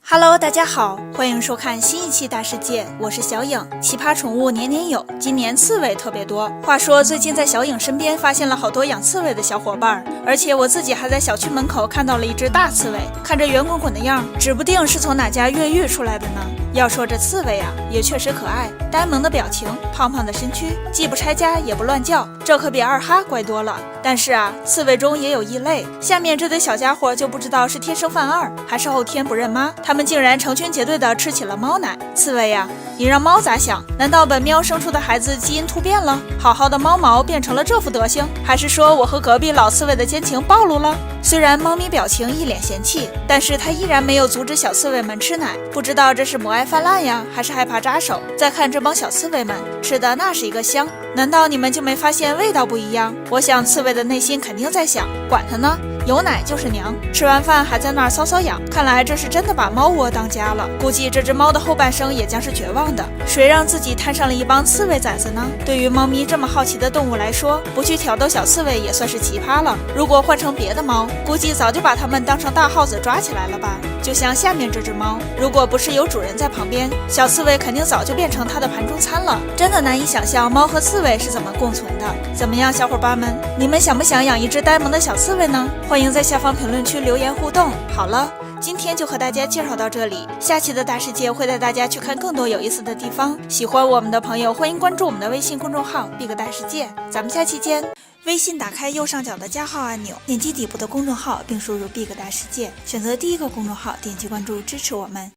Hello， 大家好，欢迎收看新一期大世界，我是小影。奇葩宠物年年有，今年刺猬特别多。话说最近在小影身边发现了好多养刺猬的小伙伴，而且我自己还在小区门口看到了一只大刺猬，看着圆滚滚的样，指不定是从哪家越狱出来的呢。要说这刺猬啊，也确实可爱，呆萌的表情，胖胖的身躯，既不拆家也不乱叫，这可比二哈乖多了。但是啊，刺猬中也有异类，下面这堆小家伙就不知道是天生犯二，还是后天不认妈，他们竟然成群结队的吃起了猫奶。刺猬呀，你让猫咋想？难道本喵生出的孩子基因突变了，好好的猫毛变成了这副德行？还是说我和隔壁老刺猬的奸情暴露了？虽然猫咪表情一脸嫌弃，但是它依然没有阻止小刺猬们吃奶，不知道这是母爱泛滥呀，还是害怕扎手。再看这帮小刺猬们吃的那是一个香，难道你们就没发现味道不一样？我想刺猬的内心肯定在想，管它呢，有奶就是娘。吃完饭还在那儿搔搔痒，看来这是真的把猫窝当家了。估计这只猫的后半生也将是绝望的，谁让自己摊上了一帮刺猬崽子呢？对于猫咪这么好奇的动物来说，不去挑逗小刺猬也算是奇葩了。如果换成别的猫，估计早就把它们当成大耗子抓起来了吧。就像下面这只猫，如果不是有主人在旁边，小刺猬肯定早就变成它的盘中餐了。真的难以想象猫和刺猬是怎么共存的。怎么样，小伙伴们，你们想不想养一只呆萌的小刺猬呢？欢迎在下方评论区留言互动。好了，今天就和大家介绍到这里，下期的大世界会带大家去看更多有意思的地方。喜欢我们的朋友，欢迎关注我们的微信公众号 Big 大世界，咱们下期见。微信打开右上角的加号按钮，点击底部的公众号并输入 Big 大世界，选择第一个公众号，点击关注支持我们。